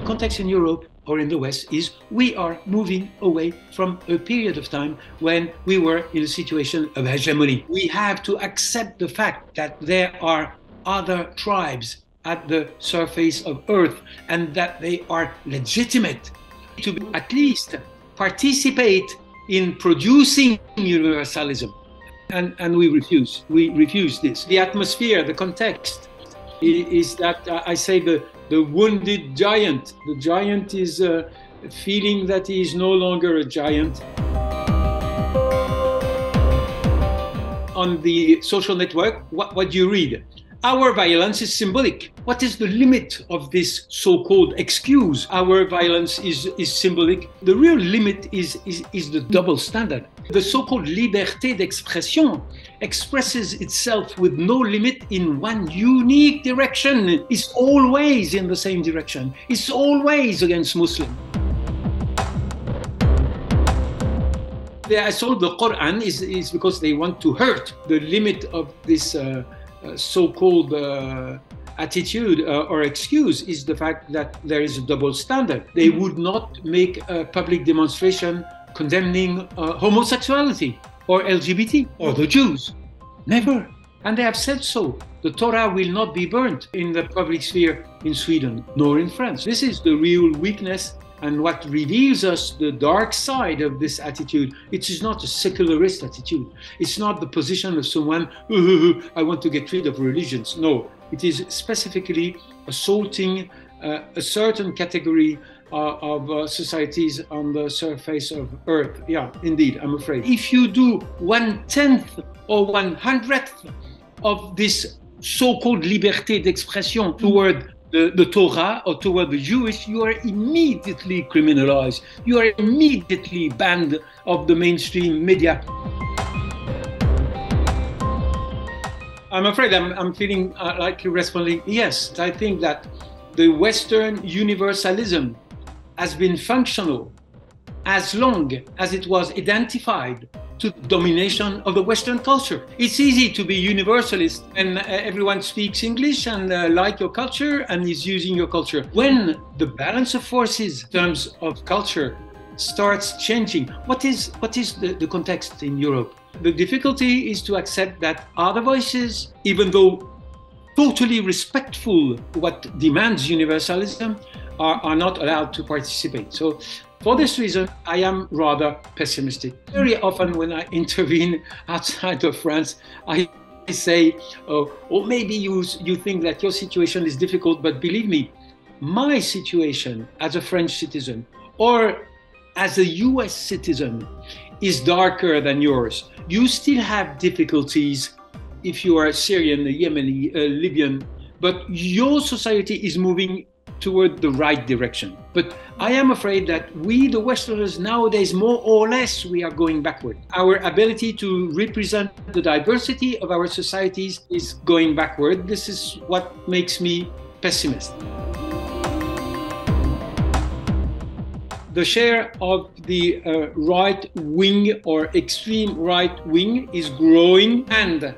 context in Europe or in the West is we are moving away from a period of time when we were in a situation of hegemony. We have to accept the fact that there are other tribes at the surface of Earth and that they are legitimate to at least participate in producing universalism. And we refuse. We refuse this. The atmosphere, the context is that I say the wounded giant. The giant is feeling that he is no longer a giant. On the social network, what do you read? Our violence is symbolic. What is the limit of this so-called excuse? Our violence is symbolic. The real limit is the double standard. The so-called liberté d'expression expresses itself with no limit in one unique direction. It's always in the same direction. It's always against Muslims. I saw the Quran is because they want to hurt. The limit of this so-called attitude or excuse is the fact that there is a double standard. They would not make a public demonstration condemning homosexuality or LGBT or the Jews. Never. And they have said so. The Torah will not be burnt in the public sphere in Sweden nor in France. This is the real weakness and what reveals us the dark side of this attitude. It is not a secularist attitude. It's not the position of someone, I want to get rid of religions. No, it is specifically assaulting a certain category of societies on the surface of Earth. Yeah, indeed, I'm afraid. If you do 1/10 or 1/100th of this so-called liberté d'expression toward the Torah or toward the Jewish, you are immediately criminalized. You are immediately banned of the mainstream media. I'm afraid I'm feeling like responding, yes. I think that the Western universalism has been functional as long as it was identified to the domination of the Western culture. It's easy to be universalist and everyone speaks English and like your culture and is using your culture. When the balance of forces in terms of culture starts changing, what is the context in Europe? The difficulty is to accept that other voices, even though totally respectful what demands universalism, are not allowed to participate. So for this reason, I am rather pessimistic. Very often when I intervene outside of France, I say, oh maybe you think that your situation is difficult, but believe me, my situation as a French citizen or as a US citizen is darker than yours. You still have difficulties if you are Syrian, Yemeni, Libyan, but your society is moving toward the right direction. But I am afraid that we, the Westerners, nowadays, more or less, we are going backward. Our ability to represent the diversity of our societies is going backward. This is what makes me pessimist. The share of the right wing or extreme right wing is growing, and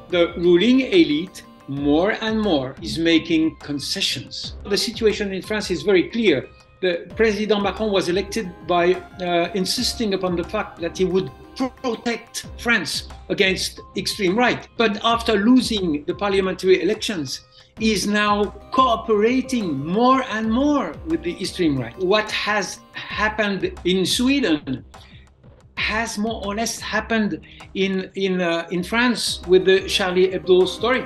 the ruling elite more and more is making concessions. The situation in France is very clear. The President Macron was elected by insisting upon the fact that he would protect France against extreme right. But after losing the parliamentary elections, he is now cooperating more and more with the extreme right. What has happened in Sweden has more or less happened in France with the Charlie Hebdo story.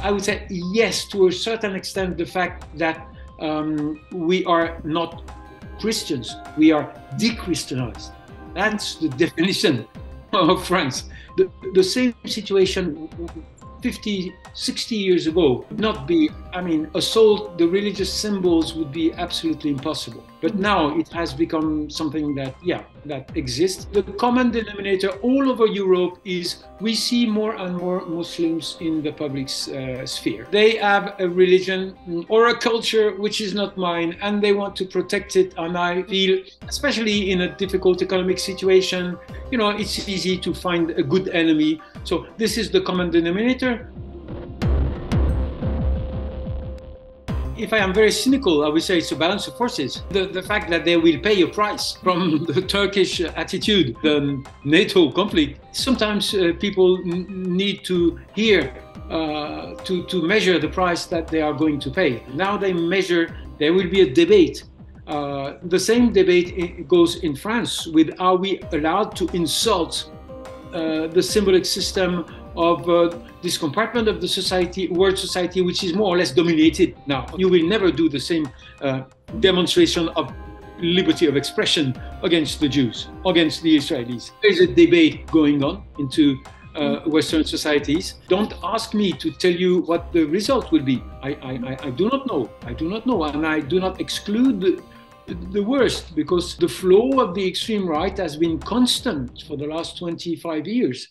I would say yes, to a certain extent, the fact that we are not Christians, we are de-Christianized. That's the definition of France. The same situation 50, 60 years ago would not be, assault the religious symbols would be absolutely impossible. But now it has become something that, that exists. The common denominator all over Europe is we see more and more Muslims in the public sphere. They have a religion or a culture which is not mine, and they want to protect it. And I feel, especially in a difficult economic situation, it's easy to find a good enemy. So this is the common denominator. If I am very cynical, I would say it's a balance of forces. The fact that they will pay a price from the Turkish attitude, the NATO conflict, sometimes people need to hear, to measure the price that they are going to pay. Now they measure, there will be a debate. The same debate goes in France with, are we allowed to insult the symbolic system of this compartment of the society, world society, which is more or less dominated now. You will never do the same demonstration of liberty of expression against the Jews, against the Israelis. There's a debate going on into Western societies. Don't ask me to tell you what the result will be. I do not know. I do not know, and I do not exclude the worst, because the flow of the extreme right has been constant for the last 25 years.